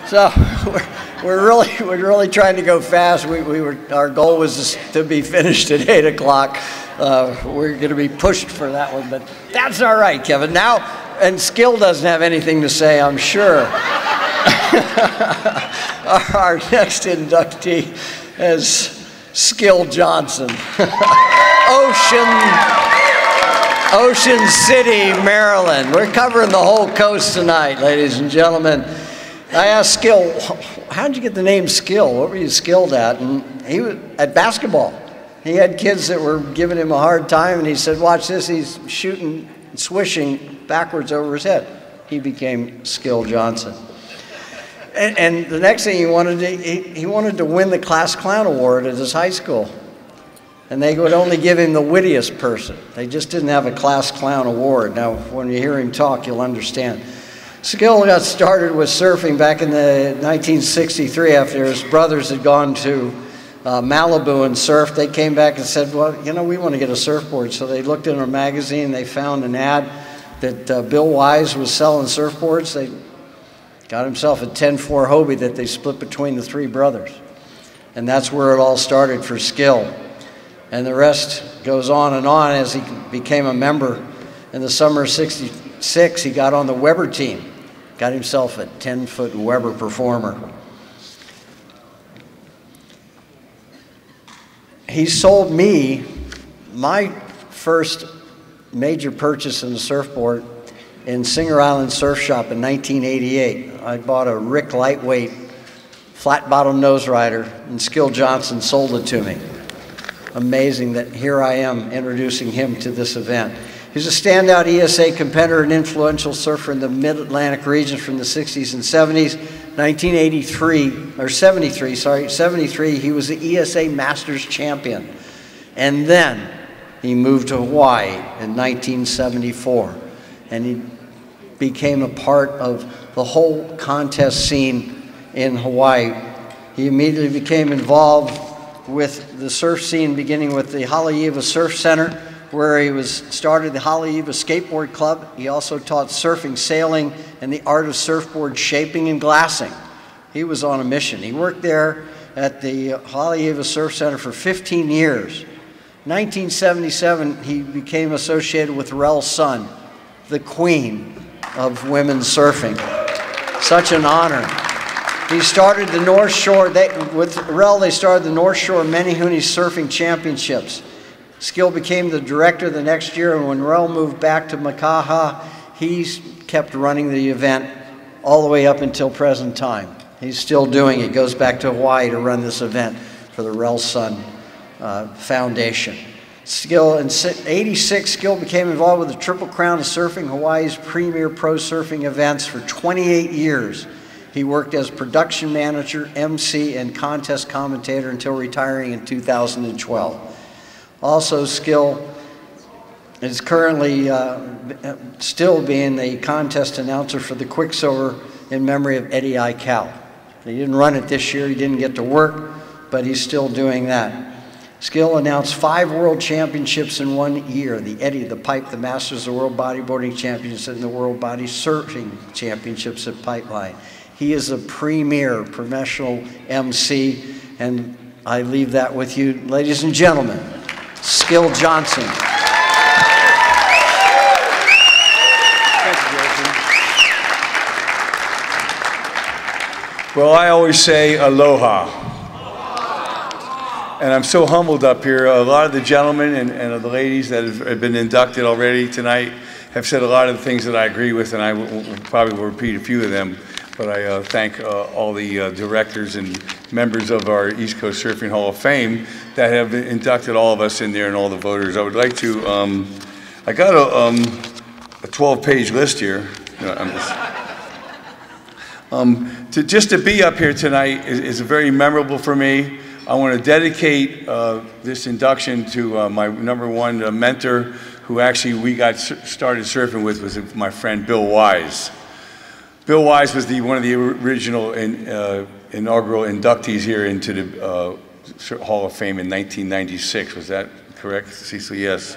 So we're really trying to go fast. Our goal was to be finished at 8 o'clock. We're going to be pushed for that one, but that's all right, Kevin. Now, and Skill doesn't have anything to say, I'm sure. Our next inductee is Skill Johnson. Ocean City, Maryland. We're covering the whole coast tonight, ladies and gentlemen. I asked Skill, how'd you get the name Skill? What were you skilled at? And he was at basketball. He had kids that were giving him a hard time, and he said, watch this, he's shooting and swishing backwards over his head. He became Skill Johnson. And the next thing he wanted to win the Class Clown Award at his high school. And they would only give him the wittiest person. They just didn't have a Class Clown Award. Now, when you hear him talk, you'll understand. Skill got started with surfing back in the 1963 after his brothers had gone to Malibu and surfed. They came back and said, well, you know, we want to get a surfboard. So they looked in a magazine, they found an ad that Bill Wise was selling surfboards. They got himself a 10-4 Hobie that they split between the three brothers. And that's where it all started for Skill. And the rest goes on and on as he became a member. In the summer of '66, he got on the Weber team, got himself a 10-foot Weber performer. He sold me my first major purchase in the surfboard in Singer Island Surf Shop in 1988. I bought a Rick Lightweight flat bottom nose rider, and Skill Johnson sold it to me. Amazing that here I am introducing him to this event. He's a standout ESA competitor and influential surfer in the Mid-Atlantic region from the 60s and 70s. 73, he was the ESA Masters champion. And then he moved to Hawaii in 1974. And he became a part of the whole contest scene in Hawaii. He immediately became involved with the surf scene, beginning with the Haleiwa Surf Center, where he started the Haleiwa Skateboard Club. He also taught surfing, sailing, and the art of surfboard shaping and glassing. He was on a mission. He worked there at the Haleiwa Surf Center for 15 years. 1977, he became associated with Rel Sun, the queen of women's surfing. Such an honor. He started the North Shore, with Rel, they started the North Shore Menehune Surfing Championships. Skill became the director the next year, and when Rel moved back to Makaha, he kept running the event all the way up until present time. He's still doing it. Goes back to Hawaii to run this event for the Rel Sun Foundation. Skill, in '86, Skill became involved with the Triple Crown of Surfing, Hawaii's premier pro surfing events for 28 years. He worked as production manager, MC, and contest commentator until retiring in 2012. Also, Skill is currently still being the contest announcer for the Quicksilver in memory of Eddie Aikau. He didn't run it this year, he didn't get to work, but he's still doing that. Skill announced 5 world championships in 1 year: the Eddie, the Pipe, the Masters, the World Bodyboarding Championships, and the World Body Surfing Championships at Pipeline. He is a premier professional MC, and I leave that with you, ladies and gentlemen. Skill Johnson. Well, I always say aloha. And I'm so humbled up here. A lot of the gentlemen and the ladies that have been inducted already tonight have said a lot of the things that I agree with, and I probably will repeat a few of them. But I thank all the directors and members of our East Coast Surfing Hall of Fame that have inducted all of us in there and all the voters. I would like to, I got a 12-page list here. Just to be up here tonight is very memorable for me. I want to dedicate this induction to my #1 mentor, who actually we got started surfing with, was my friend Bill Wise. Bill Wise was one of the original inaugural inductees here into the Hall of Fame in 1996. Was that correct, Cecil? Yes.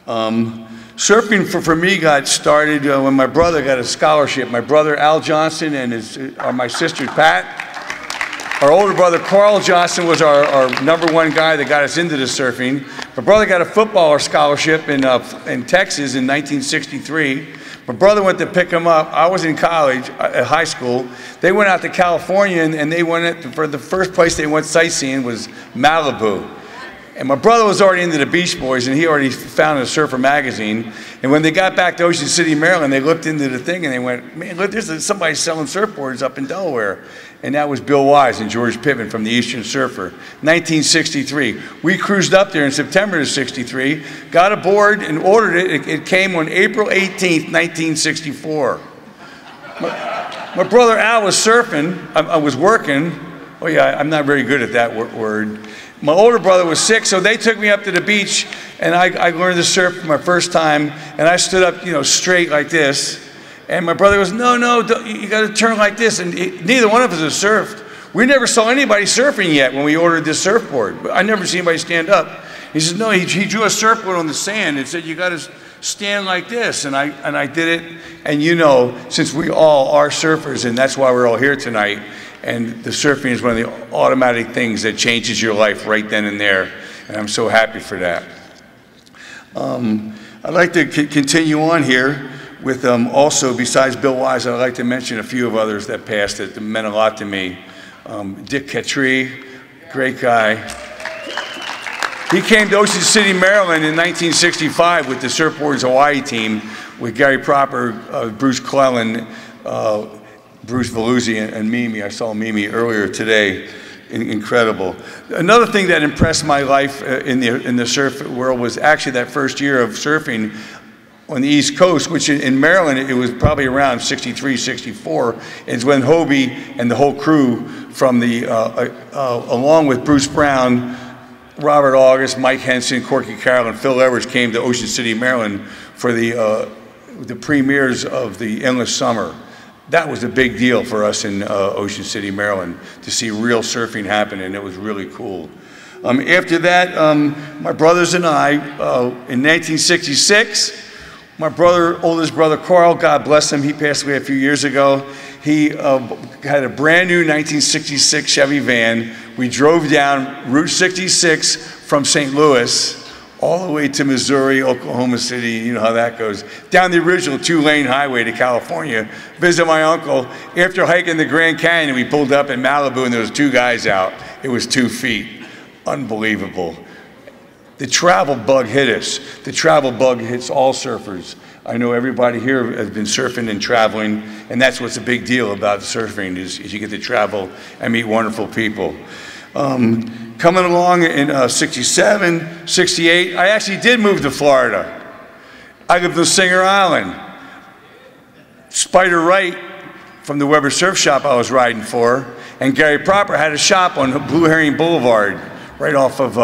Surfing for me got started when my brother got a scholarship. My brother Al Johnson and my sister Pat. Our older brother Carl Johnson was our #1 guy that got us into the surfing. My brother got a football scholarship in Texas in 1963. My brother went to pick him up. I was in college, at high school. They went out to California, and they went for the first place they went sightseeing was Malibu. And my brother was already into the Beach Boys, and he already found a surfer magazine. And when they got back to Ocean City, Maryland, they looked into the thing and they went, man, look, there's somebody selling surfboards up in Delaware. And that was Bill Wise and George Pittman from the Eastern Surfer, 1963. We cruised up there in September of '63, got aboard and ordered it. It came on April 18th, 1964. My brother Al was surfing. I was working. Oh yeah, I'm not very good at that word. My older brother was sick, so they took me up to the beach, and I learned to surf for my first time, and I stood up, straight like this, and my brother goes, no, you got to turn like this, and neither one of us has surfed. We never saw anybody surfing yet when we ordered this surfboard. I never seen anybody stand up. He says, no, he drew a surfboard on the sand and said, you got to stand like this, and I did it, and since we all are surfers, and that's why we're all here tonight, and the surfing is one of the automatic things that changes your life right then and there, and I'm so happy for that. I'd like to continue on here with also, besides Bill Wise, I'd like to mention a few of others that passed that meant a lot to me. Dick Catree, great guy. He came to Ocean City, Maryland in 1965 with the Surfboards Hawaii team with Gary Proper, Bruce Clellan, Bruce Veluzzi, and Mimi. I saw Mimi earlier today. Incredible. Another thing that impressed my life in the surf world was actually that first year of surfing on the East Coast, which in Maryland, it was probably around '63, '64, is when Hobie and the whole crew from along with Bruce Brown, Robert August, Mike Henson, Corky Carroll, and Phil Edwards came to Ocean City, Maryland for the premieres of the Endless Summer. That was a big deal for us in Ocean City, Maryland, to see real surfing happen, and it was really cool. After that, my brothers and I, in 1966, my oldest brother Carl, God bless him, he passed away a few years ago. He had a brand new 1966 Chevy van. We drove down Route 66 from St. Louis all the way to Missouri, Oklahoma City, you know how that goes, down the original 2-lane highway to California, visit my uncle. After hiking the Grand Canyon, we pulled up in Malibu and there was 2 guys out. It was 2 feet. Unbelievable. The travel bug hit us. The travel bug hits all surfers. I know everybody here has been surfing and traveling, and that's what's a big deal about surfing is you get to travel and meet wonderful people. Coming along in 67, 68, I actually did move to Florida. I lived in Singer Island. Spider Wright from the Weber Surf Shop I was riding for, and Gary Proper had a shop on Blue Herring Boulevard, right off of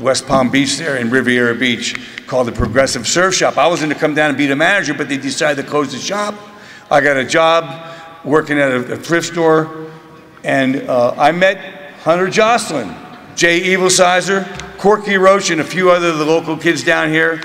West Palm Beach there in Riviera Beach, called the Progressive Surf Shop. I was going to come down and be the manager, but they decided to close the shop. I got a job working at a thrift store, and I met Hunter Jocelyn, Jay Evilsizer, Corky Roach, and a few other of the local kids down here,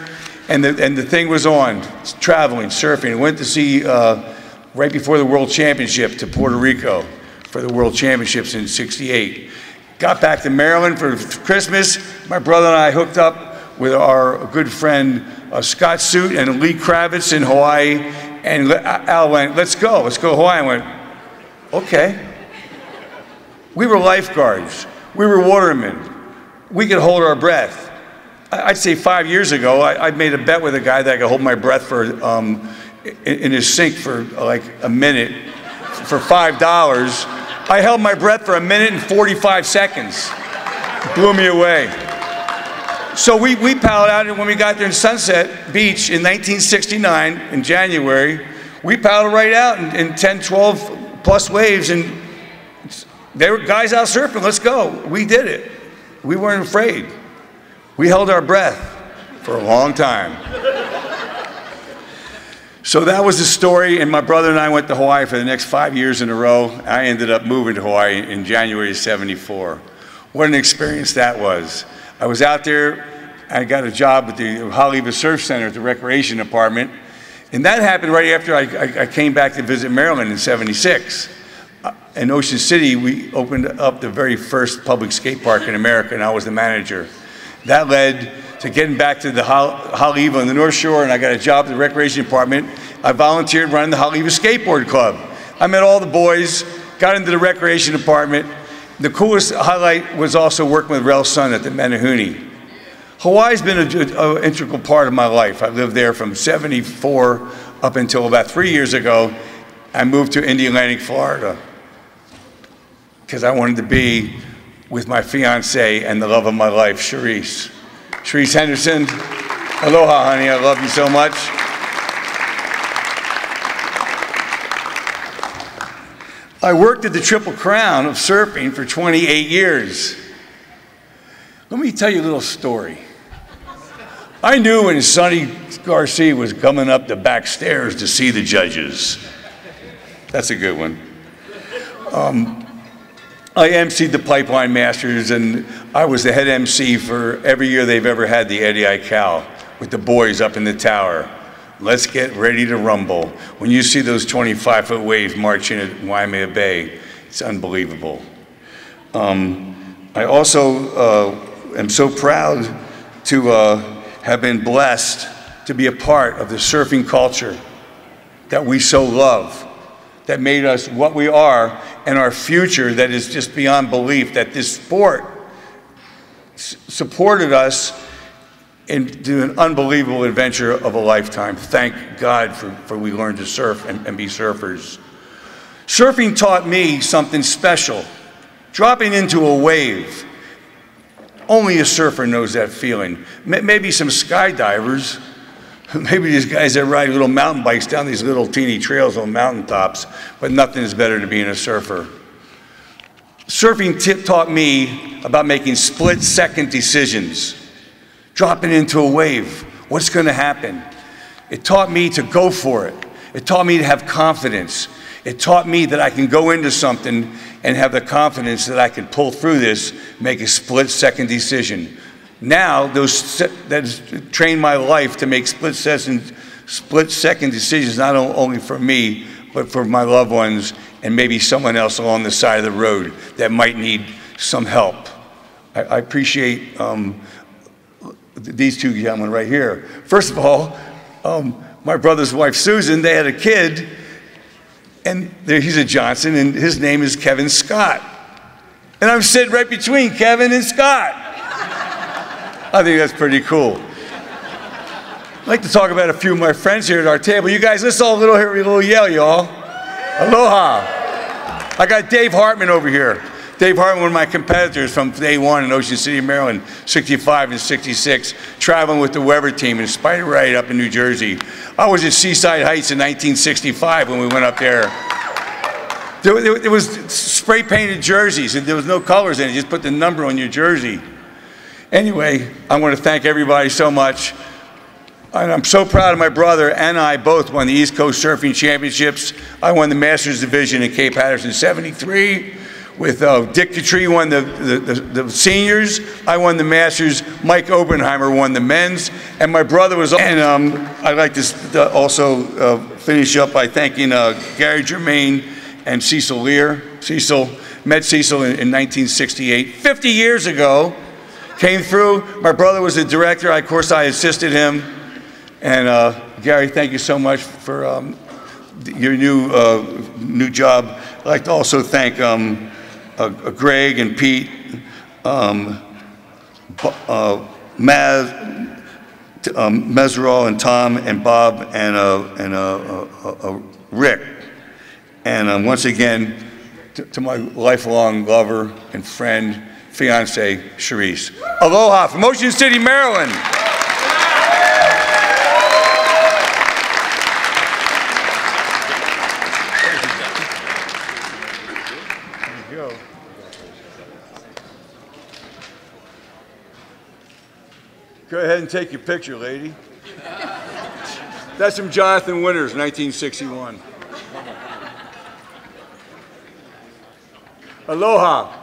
and the thing was on, traveling, surfing. I went to see, right before the World Championship, to Puerto Rico for the World Championships in '68. Got back to Maryland for Christmas. My brother and I hooked up with our good friend Scott Suit and Lee Kravitz in Hawaii, and Al went, let's go to Hawaii. I went, okay. We were lifeguards. We were watermen. We could hold our breath. I'd say 5 years ago, I made a bet with a guy that I could hold my breath for in his sink for like a minute for $5. I held my breath for 1 minute and 45 seconds. Blew me away. So we paddled out, and when we got there in Sunset Beach in 1969, in January, we paddled right out in 10, 12 plus waves, and there were guys out surfing. Let's go. We did it. We weren't afraid. We held our breath for a long time. So that was the story, and my brother and I went to Hawaii for the next 5 years in a row. I ended up moving to Hawaii in January of '74. What an experience that was. I was out there I got a job at the Haleiwa Surf Center at the Recreation Department. And that happened right after I came back to visit Maryland in '76. In Ocean City, we opened up the very first public skate park in America, and I was the manager. That led to getting back to the Haleiwa on the North Shore, and I got a job at the Recreation Department. I volunteered running the Haleiwa Skateboard Club. I met all the boys, got into the Recreation Department. The coolest highlight was also working with Rel Sun at the Menehune. Hawaii's been an integral part of my life. I lived there from '74 up until about 3 years ago. I moved to Indian, Florida, because I wanted to be with my fiance and the love of my life, Cherise. Cherise Henderson, aloha, honey, I love you so much. I worked at the Triple Crown of surfing for 28 years. Let me tell you a little story. I knew when Sonny Garcia was coming up the back stairs to see the judges. That's a good one. I emceed the Pipeline Masters, and I was the head MC for every year they've ever had the Eddie Aikau with the boys up in the tower. Let's get ready to rumble. When you see those 25-foot waves marching at Waimea Bay, it's unbelievable. I also am so proud to have been blessed to be a part of the surfing culture that we so love, that made us what we are, and our future that is just beyond belief, that this sport supported us into an unbelievable adventure of a lifetime. Thank God for we learned to surf and be surfers. Surfing taught me something special. Dropping into a wave. Only a surfer knows that feeling. Maybe some skydivers, maybe these guys that ride little mountain bikes down these little teeny trails on mountaintops, but nothing is better than being a surfer. Surfing taught me about making split-second decisions. Dropping into a wave, what's gonna happen? It taught me to go for it. It taught me to have confidence. It taught me that I can go into something and have the confidence that I can pull through this, make a split-second decision. Now, that has trained my life to make split-second decisions, not only for me, but for my loved ones and maybe someone else along the side of the road that might need some help. I appreciate these two gentlemen right here. First of all, my brother's wife, Susan, they had a kid, and he's a Johnson, and his name is Kevin Scott. And I'm sitting right between Kevin and Scott. I think that's pretty cool. I'd like to talk about a few of my friends here at our table. You guys, let's all little yell, y'all. Aloha. I got Dave Hartman over here. Dave Hartman, one of my competitors from day one in Ocean City, Maryland, '65 and '66, traveling with the Weber team in Spider Ride up in New Jersey. I was at Seaside Heights in 1965 when we went up there. There was spray painted jerseys, and there was no colors in it. You just put the number on your jersey. Anyway, I want to thank everybody so much. And I'm so proud of my brother and I both won the East Coast Surfing Championships. I won the Masters Division in Cape Hatteras in '73. With Dick Catree won the seniors. I won the Masters. Mike Oppenheimer won the men's. And my brother was, and I'd like to also finish up by thanking Gary Germain and Cecil Lear. Met Cecil in 1968, 50 years ago. Came through. My brother was the director. Of course, I assisted him. And Gary, thank you so much for your new job. I'd like to also thank Greg and Pete, Meserol and Tom and Bob and Rick. And once again, to my lifelong lover and friend, fiance, Cherise. Aloha from Ocean City, Maryland. Go ahead and take your picture, lady. That's from Jonathan Winters, 1961. Aloha.